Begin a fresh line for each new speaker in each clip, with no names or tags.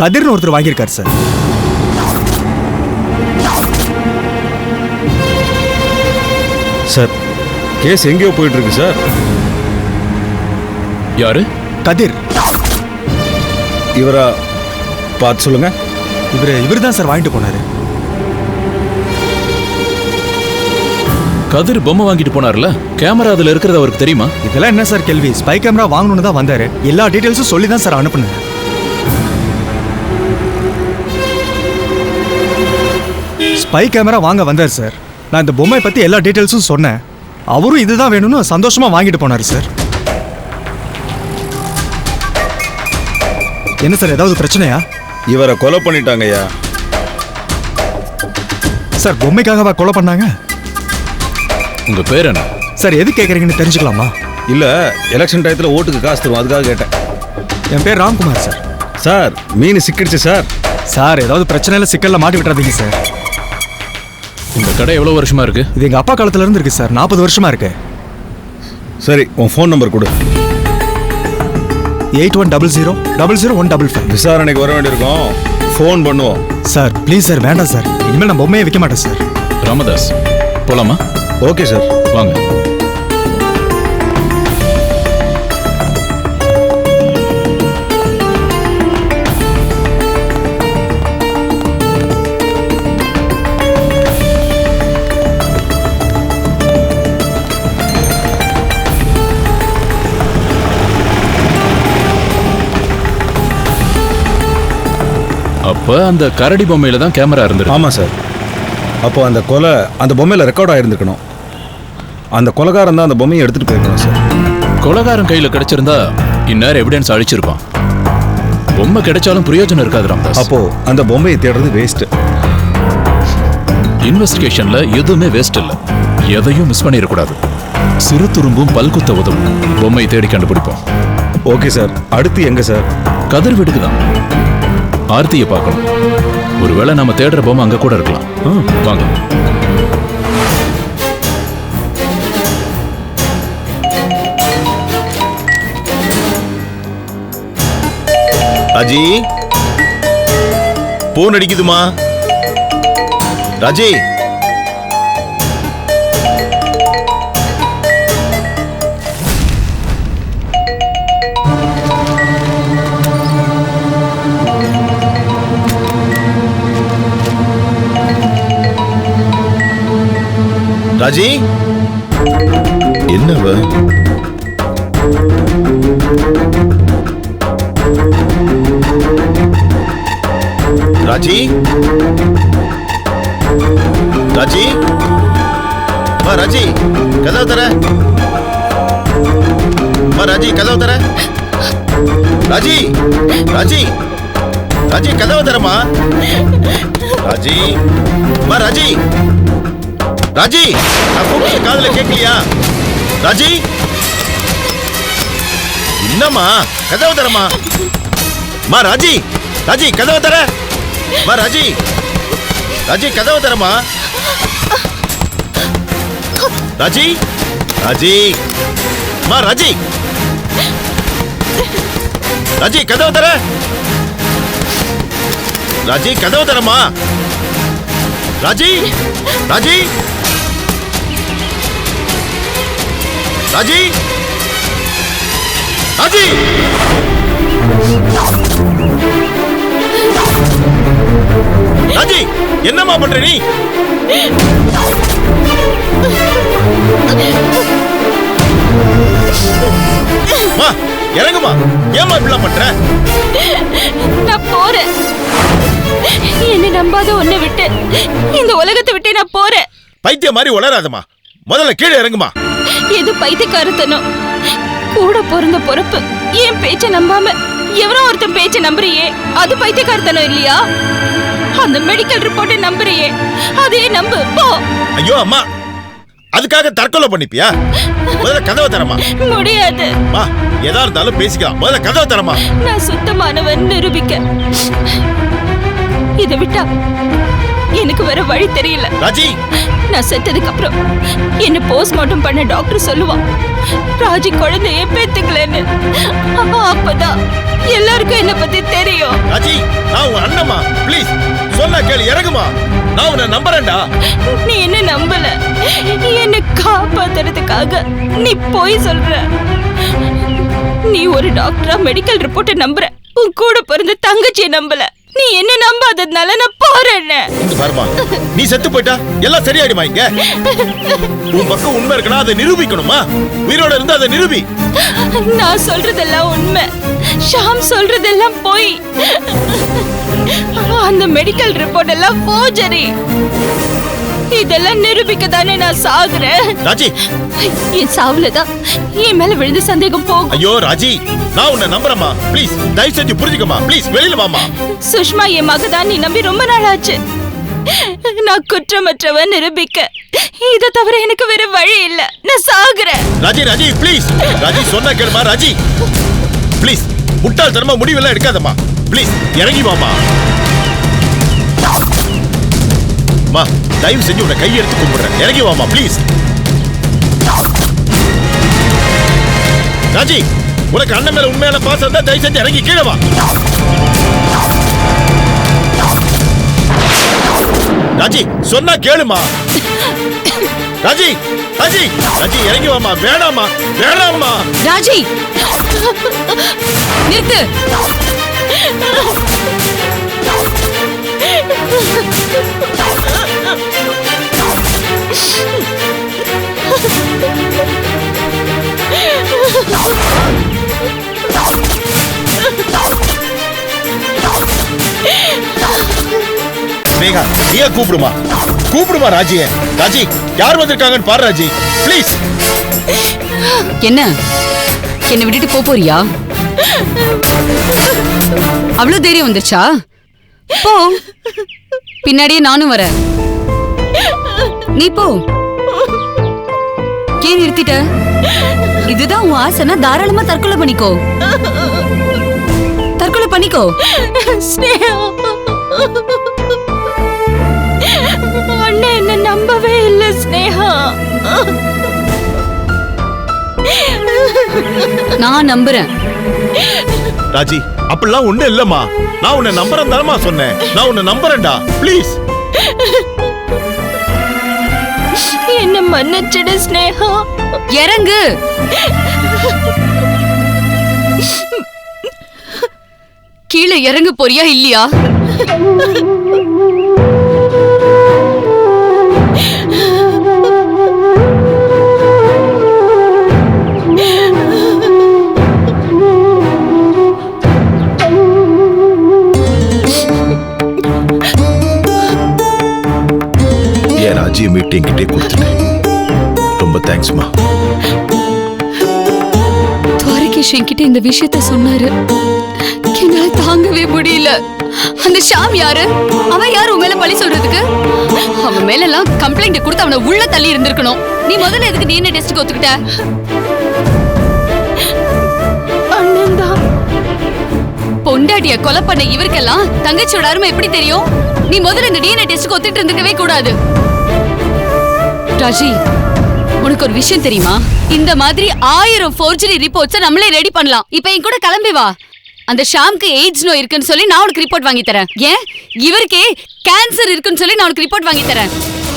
கதிர்னு ஒருத்தர் வாங்கியிருக்காரு sir.
Sir case எங்கேயோ போயிட்டு இருக்கு சார்.
யாரு?
கதிர்.
இவரா பார்த்து சொல்லுங்க.
இவர் தான் சார் வாங்கிட்டு போனாரு.
கதிர் பொம்மை வாங்கிட்டு போனார்ல, கேமரா அதுல இருக்கிறது அவருக்கு தெரியுமா?
இதெல்லாம் என்ன சார் கேள்வி? ஸ்பை கேமரா வாங்கணும்னு தான் வந்தாரு. எல்லா டீடைல்ஸும் சொல்லி தான் சார் அனுப்புனேன். ஸ்பை கேமரா வாங்க வந்தார் சார். நான் இந்த பொம்மை பத்தி எல்லா டீடைல்ஸும் சொன்னேன். அவரும் இதுதான் வேணும்னு சந்தோஷமா வாங்கிட்டு போனாரு சார். என்ன சார், ஏதாவது பிரச்சனையா?
இவரை கொலை பண்ணிட்டாங்கய்யா.
சார் பொம்மைக்காகவா கொலை பண்ணாங்க?
உங்க பேர் என்ன
சார்? எது கேட்குறீங்கன்னு தெரிஞ்சுக்கலாமா?
இல்ல எலெக்ஷன் டயத்தில் ஓட்டுக்கு காசு தருவோம், அதுக்காக கேட்டேன்.
என் பேர் ராம்குமார் சார்.
சார் மீன் சிக்கிடுச்சு சார்.
சார் ஏதாவது பிரச்சனையில சிக்கல்ல மாட்டி விட்டுறாதீங்க சார்.
இந்த கடை எவ்வளவு வருஷமா இருக்கு?
இது எங்க அப்பா காலத்துல இருந்து இருக்கு சார். 40 வருஷமா இருக்கு.
சரி உன் ஃபோன் நம்பர் கொடு.
8100000155.
விசாரணைக்கு வர வேண்டியிருக்கோம், ஃபோன் பண்ணுவோம்.
சார் ப்ளீஸ் சார், வேண்டாம் சார். இனிமேல் நான் பொம்மையை விற்க மாட்டேன் சார்.
ராமதாஸ் போலாமா?
ஓகே சார்
வாங்க. அப்ப அந்த கரடி பொம்மையில தான் கேமரா இருந்தது.
ஆமா சார். அப்போ அந்த கொலை அந்த பொம்மையில் ரெக்கார்ட் ஆகிருந்துக்கணும். அந்த கொலைகாரன் தான் அந்த பொம்மையை எடுத்துட்டு போயிருக்கணும் சார்.
கொலைகாரன் கையில கிடைச்சிருந்தா இந்நேரம் எவிடன்ஸ் அழிச்சிருப்பான். பொம்மை கிடைச்சாலும் பிரயோஜனம் இருக்காது ராமதாஸ்.
அப்போ அந்த பொம்மையை தேடுறது வேஸ்ட்.
இன்வெஸ்டிகேஷன்ல எதுவுமே வேஸ்ட் இல்ல. எதையும் மிஸ் பண்ணிடக்கூடாது. சிறு துரும்பும் பல்குத்த உதவும். பொம்மையை தேடி கண்டுபிடிப்போம்.
Okay sir. அடுத்து எங்க சார்?
கதிர் வீட்டுக்கு தான். ஆர்த்தியை பார்க்கணும். ஒருவேளை நம்ம தேடுற பொம்மை அங்க கூட இருக்கலாம். வாங்க.
ராஜி, போன் அடிக்குதுமா. ராஜி, ராஜி, என்னவ? ராஜி, ராஜி, வா ராஜி, கதவு தர. வா ராஜி, கதவு தர. ராஜி, ராஜி, ராஜி, கதவு தரமா. ராஜி, வா ராஜி. ராஜி, நான் கூப்பிட்டு காதுல கேட்கலையா? ராஜி, என்னம்மா, கதவு தரமா. மா ராஜி, ராஜி, கதவு தர. மா ராஜி, ராஜி, கதவு தரமா. ராஜி, ராஜி, மா ராஜி, ராஜி, கதவு தர. ராஜி, கதவு தரமா. ராஜி, ராஜி, ராஜி, ராஜி, ராஜி, என்னம்மா பண்ற நீ? மா இறங்குமா. ஏமா இப்படிலாம் பண்ற?
நான் போறேன். என்ன நம்பாத உன்னை விட்டு, இந்த உலகத்தை விட்டு நான் போறேன்.
பைத்திய மாதிரி உளராதமா. முதல்ல கீழே இறங்குமா.
எது பைத்தியக்காரத்தனம்? கூட பிறந்த பொறுப்பு. என் பேச்ச நம்பாம எவரோ ஒருத்தன் பேச்ச நம்புறியே, அது பைத்தியக்காரத்தனம் இல்லையா? அந்த மெடிக்கல் ரிப்போர்ட்டை நம்புறியே, அதே நம்பு போ.
ஐயோ அம்மா, அதுக்காக தற்கொலை பண்ணிப்பியா? முதல்ல கதவை தரமா.
முடியாது.
மா எதா இருந்தாலும் பேசிக்கலாம். முதல்ல கதவை தரமா.
நான் சுத்தமானவன் நிரூபிக்க. இதை விட்டா எனக்கு வேற வழி தெரியல.
ராஜி,
நான் செத்ததுக்கு அப்புறம் என்ன போஸ்ட்மார்ட்டம் பண்ண டாக்டர் சொல்லுவான் ராஜி குழந்தைய பெத்துக்கலன்னு. அப்பதான் எல்லாருக்கும் என்ன பத்தி தெரியும்.
ராஜி, நான் உன் அண்ணம்மா, ப்ளீஸ் சொன்னா கேளு, இறங்குமா. நான் உன்னை நம்புறேன்டா.
நீ என்ன நம்பல, என்ன காப்பாத்துறதுக்காக நீ போய் சொல்ற. நீ ஒரு டாக்டரா மெடிக்கல் ரிப்போர்ட்டை நம்புற, உன் கூட பிறந்த தங்கச்சியை நம்பல. நீ என்ன நம்பாததுனால நான் போறேன்.
இங்க பாருமா, நீ செத்து போயிட்டா எல்லாம் சரியாயிடுமா? இங்க உன் பக்கம் உண்மை இருக்கணும், அதை நிரூபிக்கணுமா? உயிரோட இருந்து அதை நிரூபி.
நான் சொல்றதெல்லாம் உண்மை, ஷாம் சொல்றதெல்லாம் போய். அந்த மெடிக்கல் ரிப்போர்ட் எல்லாம் போர்ஜரி. இதெல்லாம் நிரூபிக்க தானே நான் சாகுறேன்.
ராஜி,
என் சாவுலதான் என் மேல விழுந்து சந்தேகம் போகும்.
ஐயோ ராஜி, நான் உன்னை நம்புறேம்மா, ப்ளீஸ் தயவு செஞ்சு புரிஞ்சுக்கமா. ப்ளீஸ் வெளியில வாமா.
சுஷ்மா என் மகதான் நீ நம்பி ரொம்ப நாள் ஆச்சு. நான் குற்றமற்றவன் நிரூபிக்க இதை தவிர எனக்கு வேற வழி இல்ல. நான் சாகுறேன்.
ராஜி, ராஜி ப்ளீஸ். ராஜி சொன்னா கேளுமா. ராஜி ப்ளீஸ், முட்டாள்தனமா முடிவெல்லாம் எடுக்காதம்மா. ப்ளீஸ் இறங்கி வாமா. மா, தயவு செஞ்சு உன்னை கையெடுத்து கும்பிடுறேன், இறங்கி வாமா ப்ளீஸ். ராஜி, உனக்கு அண்ணன் மேல உண்மையான பாசம் தான், தயவு செஞ்சு இறங்கி கீழே வா. ராஜி சொன்னா கேளுமா. ராஜி, ராஜி, ராஜி இறங்கி வாமா. வேணாமா, வேணாமா.
ராஜி நிறுத்து.
மேகா, நீயா கூப்பிடுமா, கூப்பிடுமா ராஜிய. ராஜி, யார் வந்திருக்காங்கன்னு பாரு ராஜி, ப்ளீஸ்.
என்ன என்ன விட்டுட்டு போறியா? அவ்வளவு தைரியம் வந்துருச்சா? போ, பின்னாடியே நானும் வரேன். நீ போ. ஏன் நிறுத்திட்ட? இதுதான் உன் ஆசைனா தாராளமா தற்கொலை பண்ணிக்கோ. தற்கொலை பண்ணிக்கோ.
ஸ்னேகா, அண்ணன் என்ன நம்பவே இல்லை. ஸ்னேகா,
நான் நம்புறேன்.
ராஜி, அப்படிலாம் ஒண்ணு இல்லம்மா. நான் உன்னை நம்புறேன் தானமா சொன்னேன். நான் உன்னை நம்புறேன்டா, ப்ளீஸ்.
என்ன மன்னிச்சிடு ஸ்னேகா.
இறங்கு. கீழே இறங்க போறியா இல்லையா?
ராஜி மீட்டிங் கிட்டே கொடுத்துட்டேன். ரொம்ப தேங்க்ஸ்மா.
துவாரகேஷ் என்கிட்ட இந்த விஷயத்த சொன்னாரு. என்னால தாங்கவே முடியல. அந்த ஷாம் யாரு? அவன் யாரு உன் மேல பழி சொல்றதுக்கு? அவன் மேல எல்லாம் கம்ப்ளைண்ட் கொடுத்து அவனை உள்ள தள்ளி இருந்திருக்கணும். நீ முதல்ல எதுக்கு டிஎன்ஏ டெஸ்ட்க்கு ஒத்துக்கிட்ட?
அண்ணன்தான்.
பொண்டாட்டிய கொலை பண்ண இவருக்கெல்லாம் தங்கச்சியோட அருமை எப்படி தெரியும்? நீ முதல்ல இந்த டிஎன்ஏ டெஸ்ட்க்கு ஒத்துட்டு இருந்துக்கவே கூடாது. ராஜி, உனக்கு ஒரு விஷயம் தெரியுமா? இந்த மாதிரி 1000 ஃபோர்ஜரி ரிப்போர்ட்ஸ் நம்மளே ரெடி பண்ணலாம். இப்ப என் கூட கிளம்பி வா. அந்த ஷாம்க்கு எய்ட்ஸ் நோய் இருக்குன்னு சொல்லி நான் உனக்கு ரிப்போர்ட் வாங்கி தரேன். ஏன் இவருக்கே கேன்சர் இருக்குன்னு சொல்லி நான் உனக்கு ரிப்போர்ட் வாங்கி தரேன்.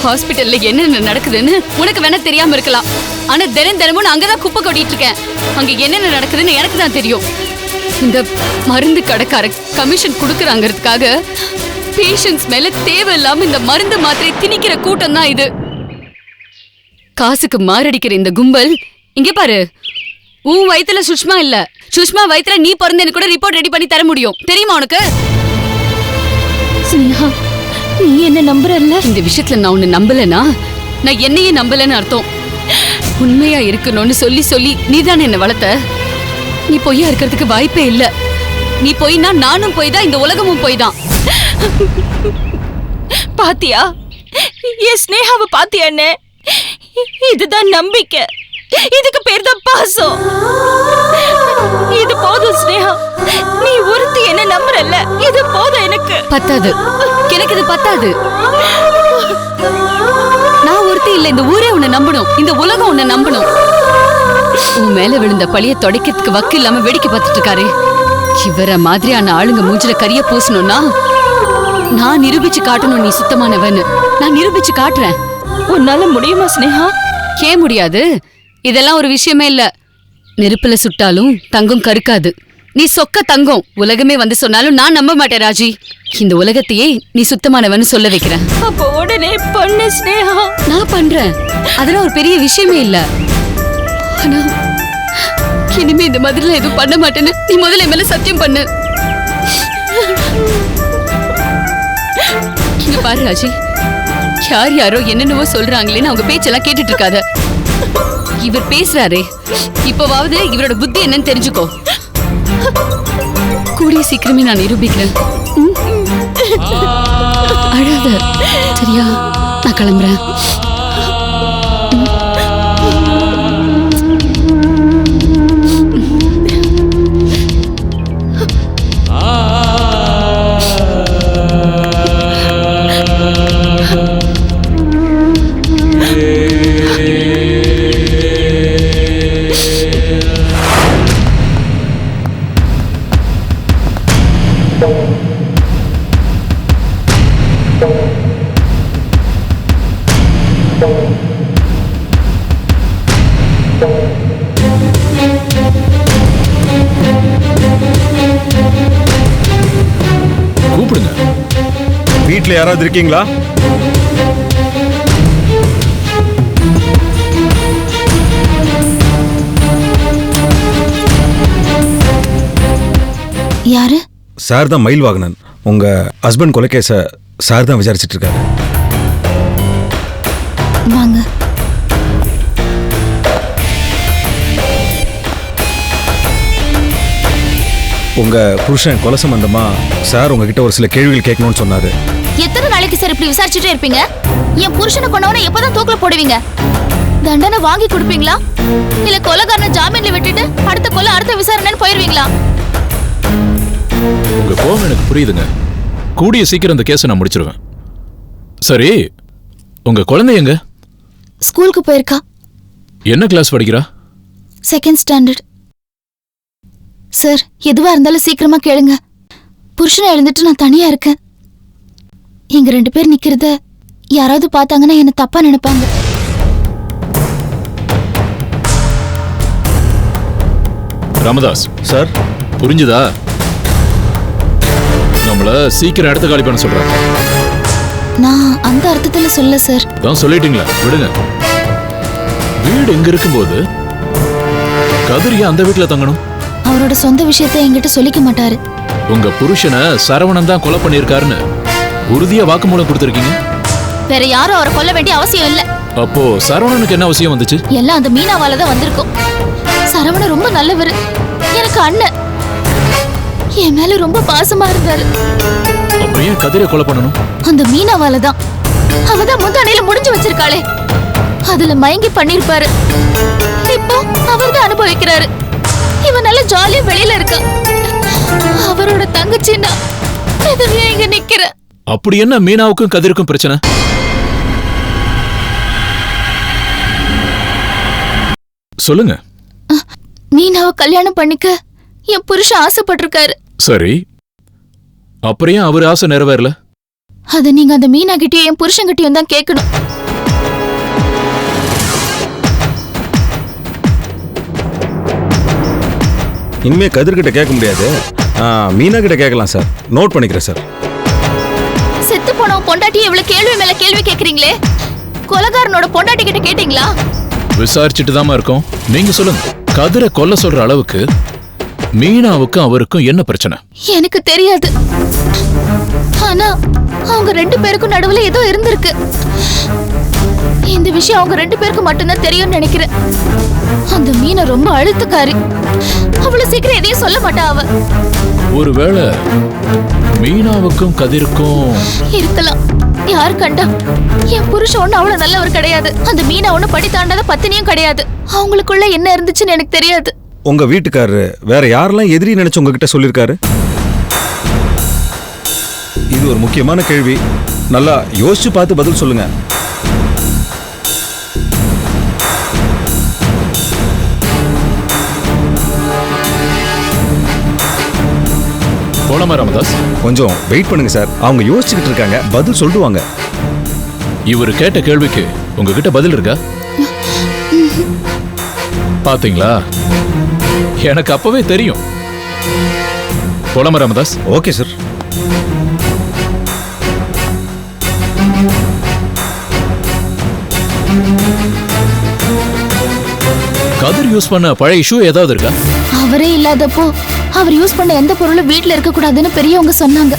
ஹாஸ்பிட்டல்ல என்னென்ன நடக்குதுன்னு உனக்கு வேணா தெரியாம இருக்கலாம். ஆனா தினமும் நான் அங்கதான் குப்பை கொட்டிட்டு இருக்கேன். அங்க என்னென்ன நடக்குதுன்னு எனக்கு தான் தெரியும். இந்த மருந்து கடைக்கார கமிஷன் கொடுக்கறாங்கிறதுக்காக பேஷண்ட்ஸ் மேல தேவையில்லாம இந்த மருந்து மாத்திரை திணிக்கிற கூட்டம் தான் இது. காசுக்கு மாரடிக்கிற இந்த கும்பல் இங்க பாரு. உன் வயித்துல சுஷ்மா இல்ல, சுஷ்மா வயித்துல நீ பிறந்தேன்னு கூட ரிப்போர்ட் ரெடி பண்ணி தர முடியும். தெரியுமா உனக்கு?
ஸ்னேகா, நீ என்ன நம்புறல்ல?
இந்த விஷயத்துல நான் உன்னை நம்பலனா நான் என்னையே நம்பலன்னு அர்த்தம். உண்மையா இருக்கணும்னு சொல்லி சொல்லி நீதானே என்ன வளர்த்த. நீ பொய்யா இருக்கிறதுக்கு வாய்ப்பே இல்ல. நீ போய்னா நானும் போய் தான், இந்த உலகமும் போய் தான்.
பாத்தியா? என் ஸ்னேகாவை பாத்தியான்னு? இதுதான் நம்பிக்கை. இதுக்கு பேர் தான் பாசம். இது போதும் ஸ்னேகா. நீ ஒருத்தி என்ன நம்புறல்ல, இது போதும் எனக்கு.
பத்தாது, எனக்கு இது பத்தாது. நான் ஒருத்தி இல்ல, இந்த ஊரே உன்னை நம்பணும், இந்த உலகம் உன்னை நம்பணும். உன் மேல விழுந்த பழிய தொடைக்கிறதுக்கு வக்கு இல்லாம வேடிக்கை பார்த்துட்டு இருக்காரு. இவர மாதிரியான ஆளுங்க மூஞ்சில கரிய பூசணும்னா நான் நிரூபிச்சு காட்டணும் நீ சுத்தமானவன்னு. நான் நிரூபிச்சு காட்டுறேன்.
உன்னால முடியுமா ஸ்னேகா?
ஏன் முடியாது? இதெல்லாம் ஒரு விஷயமே இல்ல. நெருப்புல சுட்டாலும் தங்கம் கருக்காது. நீ சொக்க தங்கம். உலகமே வந்து சொன்னாலும் நான் நம்ப மாட்டேன் ராஜி. இந்த உலகத்தையே நீ சுத்தமானவன்னு சொல்ல வைக்கிறேன்.
அப்ப உடனே பண்ணு ஸ்னேகா.
நான் பண்றேன். அதெல்லாம் ஒரு பெரிய விஷயமே இல்ல. ஆனா இனிமே இந்த மாதிரிலாம் எதுவும் பண்ண மாட்டேன்னு நீ முதல்ல என் மேல சத்தியம் பண்ணு. இங்க பாரு ராஜி, யார் யாரோ என்னென்னவோ சொல்றாங்களேன்னு அவங்க பேச்செல்லாம் கேட்டுட்டு இருக்காத. இவர் பேசுறாரே, இப்பவாவது இவரோட புத்தி என்னன்னு தெரிஞ்சுக்கோ. கூடிய சீக்கிரமே நான் நிரூபிக்கிறேன். அழாத சரியா? நான் கிளம்புறேன்.
கூப்பிடுங்க.
வீட்டில் யாராவது இருக்கீங்களா?
யாரு?
சார் தான் மயில் வாகனன். உங்க ஹஸ்பண்ட் கொலைகேஸ சார் தான் விசாரிச்சுட்டு இருக்காரு.
வாங்க.
உங்க புருஷன் கொலை சம்பந்தமா சார் உங்ககிட்ட ஒரு சில கேள்விகள் கேட்கணும்னு சொன்னாரு.
எத்தனை நாளைக்கு சார் இப்படி விசாரிச்சுட்டே இருப்பீங்க? என் புருஷனை கொண்டவனை எப்பதான் தூக்குல போடுவீங்க? தண்டனை வாங்கி கொடுப்பீங்களா? இல்ல கொலைகாரனை ஜாமீன்ல விட்டுட்டு அடுத்த விசாரணைன்னு போயிருவீங்களா?
உங்க கோவம் எனக்கு புரியுதுங்க. கூடிய சீக்கிரம் இந்த கேஸை நான் முடிச்சிருவேன். சரி, உங்க குழந்தை எங்க?
ஸ்கூலுக்கு போயிருக்கா.
என்ன கிளாஸ் படிக்கிறா?
2nd standard. சார், எதுவா இருந்தாலும் சீக்கிரமா கேளுங்க. புருஷனை எழுந்துட்டு நான் தனியா இருக்கேன். எங்க 2 பேர் நிக்கிறத யாராவது பார்த்தாங்கன்னா என்ன தப்பா நினைப்பாங்க.
ராமதாஸ்
சார்,
புரிஞ்சுதா? நம்மள சீக்கிரம் இடத்த காலி பண்ண சொல்றாங்க.
நான் அந்த அர்த்தத்துல சொல்ல சார்.
தான் சொல்லிட்டீங்களா? விடுங்க. வீடு எங்க இருக்கும்போது கதிரியா அந்த வீட்டுல தங்கணும்?
அவரோட சொந்த விஷயத்தை என்கிட்ட சொல்லிக்க மாட்டாரு.
உங்க புருஷனை சரவணன் தான் கொலை பண்ணியிருக்காருன்னு உறுதியா வாக்குமூலம் கொடுத்திருக்கீங்க.
வேற யாரும் அவரை கொல்ல வேண்டிய அவசியம் இல்ல.
அப்போ சரவணனுக்கு என்ன அவசியம் வந்துச்சு?
எல்லாம் அந்த மீனாவால தான் வந்திருக்கும். சரவணன் ரொம்ப நல்லவர். எனக்கு அண்ணன். என் மேல ரொம்ப பாசமா இருந்தாரு.
அப்புறம் ஏன் கதிரை கொலை பண்ணணும்?
அந்த மீனாவால தான். அவதான் முந்தானையில முடிஞ்சு வச்சிருக்காளே, அதுல மயங்கி பண்ணிருப்பாரு. இப்போ அவர் தான் அனுபவிக்கிறாரு. இவன் நல்ல ஜாலியா வெளியில இருக்கா. அவரோட தங்கச்சின்னா எதிரியா இங்க நிக்கிற.
அப்படி என்ன மீனாவுக்கும் கதிருக்கும் பிரச்சனை? சொல்லுங்க.
மீனாவை கல்யாணம் பண்ணிக்க என் புருஷன் ஆசைப்பட்டிருக்காரு.
சரி, அப்புறம் ஏன் அவர் ஆசை நிறைவேறல?
அத நீங்க அந்த மீனா கிட்டயும் என் புருஷன் கிட்டயும் தான் கேட்கணும்.
இனிமே கதிர்கிட்ட கேட்க முடியாது. மீனா கிட்ட கேட்கலாம் சார். நோட் பண்ணிக்கிறேன் சார்.
செத்து போனவன் பொண்டாட்டி இவ்வளவு கேள்வி மேல கேள்வி கேக்குறீங்களே, கொலைகாரனோட பொண்டாட்டி கிட்ட கேட்டீங்களா?
விசாரிச்சுட்டு தாமா இருக்கோம். நீங்க சொல்லுங்க, கதிரை கொல்ல சொல்ற அளவுக்கு மீனாவுக்கும் அவருக்கும் என்ன பிரச்சனை?
எனக்கு தெரியாது. ஆனா அவங்க 2 பேருக்கும் நடுவுல ஏதோ இருந்திருக்கு. இந்த விஷயம் அவங்க 2 பேருக்கு மட்டும்தான் தெரியும்னு நினைக்கிறேன். அந்த மீனை ரொம்ப அழுத்தக்காரி. அவ்வளவு சீக்கிரம் எதையும் சொல்ல மாட்டா அவ.
ஒருவேளை மீனாவுக்கும் கதிருக்கும்
இருக்கலாம். யார் கண்டா? என் புருஷன் ஒண்ணு அவ்வளவு நல்லவர் கிடையாது. அந்த மீனா ஒண்ணு படி தாண்டாத பத்தினியும் கிடையாது. அவங்களுக்குள்ள என்ன இருந்துச்சுன்னு எனக்கு தெரியாது.
உங்க வீட்டுக்காரரு வேற யாரெல்லாம் எதிரி நினைச்சு உங்ககிட்ட சொல்லிருக்காரு? இது ஒரு முக்கியமான கேள்வி. நல்லா யோசிச்சு பார்த்து பதில் சொல்லுங்க.
போலாமா ராமதாஸ்?
கொஞ்சம் வெயிட் பண்ணுங்க சார். அவங்க யோசிச்சுக்கிட்டு இருக்காங்க, பதில் சொல்லுவாங்க.
இவர் கேட்ட கேள்விக்கு உங்ககிட்ட பதில் இருக்கா? பாத்தீங்களா, எனக்கு அப்பவே தெரியும். போலாமா Ramadas?
Okay sir.
Kathir use பண்ண பழைய ஷூ ஏதாவது இருக்கா?
அவரே இல்லாதப்போ அவர் யூஸ் பண்ண எந்த பொருளும் வீட்ல இருக்க கூடாதுன்னு பெரியவங்க சொன்னாங்க.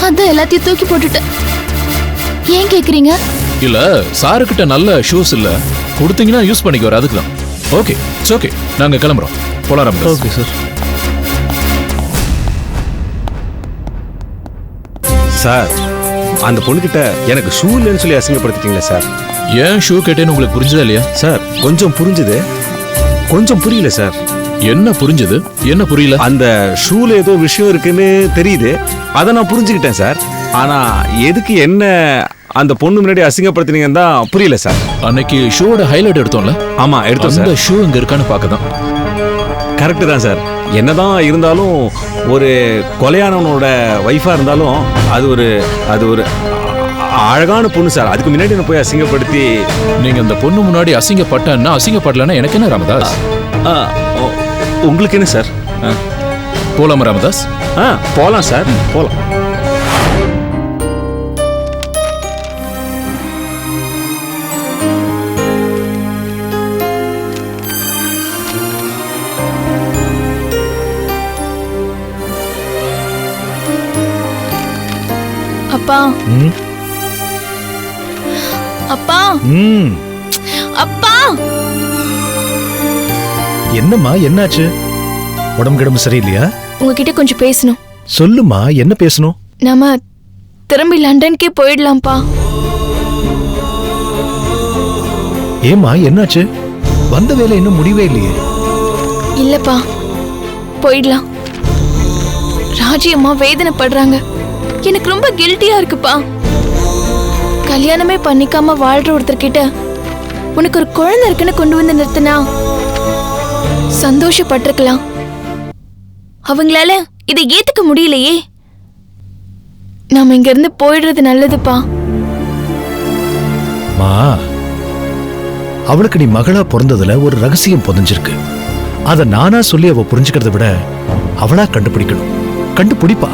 அதான் எல்லாத்தையும் தூக்கி போட்டுட்டேன். ஏன் கேக்குறீங்க?
இல்ல, சாருக்கிட்ட நல்ல ஷூஸ் இல்ல, கொடுத்தீங்கன்னா யூஸ் பண்ணிக்குவார், அதுக்கு தான். ஓகே, இட்ஸ் ஓகே, நாங்க கிளம்புறோம். போலாம் ராமதாஸ்.
Okay sir. சார், அந்த பொண்ணுகிட்ட எனக்கு ஷூ இல்லைன்னு சொல்லி அசிங்கப்படுத்திட்டீங்களே சார்.
ஏன் ஷூ கேட்டேன்னு உங்களுக்கு புரிஞ்சதா இல்லையா?
சார், கொஞ்சம் புரிஞ்சுது, கொஞ்சம் புரியல சார்.
என்ன புரிஞ்சது, என்ன புரியல?
அந்த ஷூல ஏதோ விஷயம் இருக்குன்னு தெரியுது, அதை நான் புரிஞ்சுக்கிட்டேன் சார். ஆனா எதுக்கு என்ன அந்த பொண்ணு முன்னாடி அசிங்கப்படுத்தினீங்கன்னு தான் புரியல சார்.
அன்னைக்கு ஷூவோட ஹைலைட் எடுத்தோம்ல?
ஆமா, எடுத்தோம் சார்.
அந்த ஷூ இங்க இருக்கான்னு பார்க்க தான்.
கரெக்டு தான் சார். என்னதான் இருந்தாலும் ஒரு கொலையானவனோட ஒய்ஃபா இருந்தாலும் அது ஒரு அழகான பொண்ணு சார். அதுக்கு முன்னாடி நான் போய் அசிங்கப்படுத்தி.
நீங்க அந்த பொண்ணு முன்னாடி அசிங்கப்பட்டா அசிங்கப்படலன்னா எனக்கு என்ன ராமதாஸ்?
உங்களுக்கு என்ன சார்?
போலாமா ராமதாஸ்?
போலாம் சார், போலாம்.
அப்பா, அப்பா, அப்பா.
என்னம்மா, என்னாச்சு? உடம்பு கிடம்பு சரியில்லையா?
உங்ககிட்ட கொஞ்சம் பேசணும்.
சொல்லுமா, என்ன பேசணும்?
நாம திரும்பி லண்டனுக்கே போயிடலாம்ப்பா.
ஏமா, என்னாச்சு? வந்த வேலை இன்னும் முடிவே இல்லையே.
இல்லப்பா, போயிடலாம். ராஜி அம்மா வேதனைப்படுறாங்க. எனக்கு ரொம்ப கில்ட்டியா இருக்குப்பா. கல்யாணமே பண்ணிக்காம வாழ்ற ஒருத்தர்கிட்ட உனக்கு ஒரு குழந்தை இருக்குன்னு கொண்டு வந்து நிறுத்தினா சந்தோஷப்பட்டிருக்கலாம். அவங்களால இதை ஏத்துக்க முடியலையே. நாம இங்க இருந்து போயிடுறது நல்லதுப்பா.
மா, அவளுக்கு நீ மகளா பிறந்ததுல ஒரு ரகசியம் புதைஞ்சிருக்கு. அத நானா சொல்லி அவ புரிஞ்சுக்கிறத விட அவளா கண்டுபிடிக்கணும். கண்டுபிடிப்பா.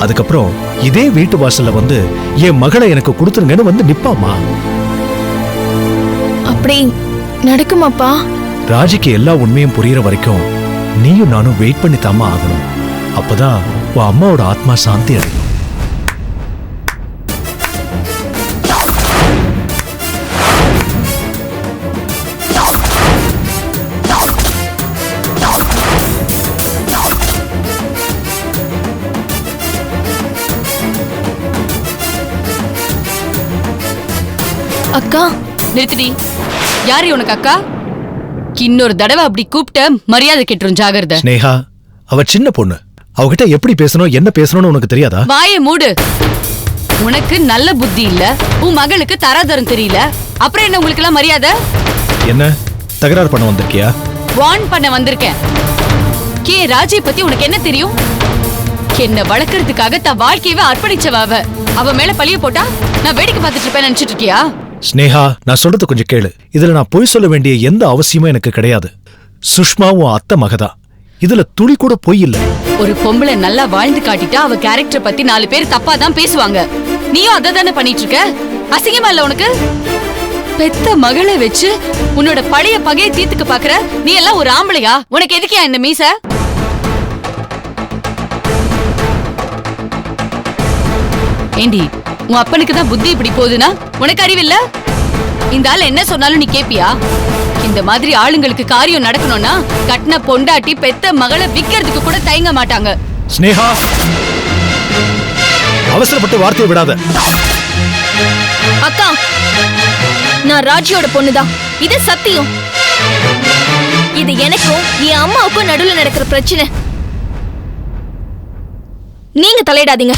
அதுக்கப்புறம் இதே வீட்டு வாசல்ல வந்து என் மகளை எனக்கு கொடுத்துருங்கன்னு வந்து நிப்பாமா.
அப்படி நடக்குமாப்பா?
ராஜிக்கு எல்லா உண்மையும் புரியற வரைக்கும் நீயும் நானும் வெயிட் பண்ணி தாமா ஆகணும். அப்பதான் உன் அம்மாவோட ஆத்மா சாந்தி அடையும்.
அக்கா,
நிறுத்திடி. யாரு உனக்கு அக்கா? இன்னொரு தடவை அப்படி கூப்பிட்ட மரியாதை கெட்டுரும், ஜாகிரதை.
ஸ்னேகா, அவ சின்ன பொண்ணு. அவகிட்ட எப்படி பேசணும், என்ன பேசணும்னு உனக்கு தெரியாதா?
வாயை மூடு. உனக்கு நல்ல புத்தி இல்ல, உன் மகளுக்கு தராதரம் தெரியல, அப்புறம் என்ன உங்களுக்கு எல்லாம் மரியாதை?
என்ன தகராறு பண்ண வந்திருக்கியா?
வார்ன் பண்ண வந்திருக்கேன். கே ராஜி பத்தி உனக்கு என்ன தெரியும்? என்ன வளர்க்கறதுக்காக தன் வாழ்க்கையவே அர்ப்பணிச்சவ அவ. அவ மேல பழிய போட்டா நான் வேடிக்கை பார்த்துட்டு இருப்பேன் நினைச்சிட்டு இருக்கியா?
ஸ்னேகா, நான் சொல்றது கொஞ்சம் கேளு. இதுல நான் பொய் சொல்ல வேண்டிய எந்த அவசியமும் எனக்கு கிடையாது. சுஷ்மா உன் அத்தை மகதா. இதுல துளி கூட பொய் இல்ல.
ஒரு பொம்பளை நல்லா வாழ்ந்து காட்டிட்டா அவ கேரக்டர் பத்தி 4 பேர் தப்பா தான் பேசுவாங்க. நீயும் அதை தானே பண்ணிட்டு இருக்க? அசிங்கமா இல்ல உனக்கு? பெத்த மகளை வச்சு உன்னோட பழைய பகையை தீர்த்துக்க பாக்குற நீ எல்லாம் ஒரு ஆம்பளையா? உனக்கு எதுக்கியா இந்த மீச? ஏண்டி, உன் அப்பனுக்கு தான் புத்தி இப்படி போகுதுன்னா உனக்கு அறிவில்ல? இந்த ஆள் என்ன சொன்னாலும் நீ கேப்பியா? இந்த மாதிரி ஆளுங்களுக்கு காரியம் நடக்கணும்னா கட்டின பொண்டாட்டி பெத்த மகளை விக்கிறதுக்கு கூட தயங்க மாட்டாங்க.
ஸ்னேகா, அவசரப்பட்டு வார்த்தையை விடாத.
அக்கா, நான் ராஜியோட பொண்ணுதான். இது சத்தியம். இது எனக்கும் என் அம்மாவுக்கும் நடுவுல நடக்கிற பிரச்சனை. நீங்க தலையிடாதீங்க.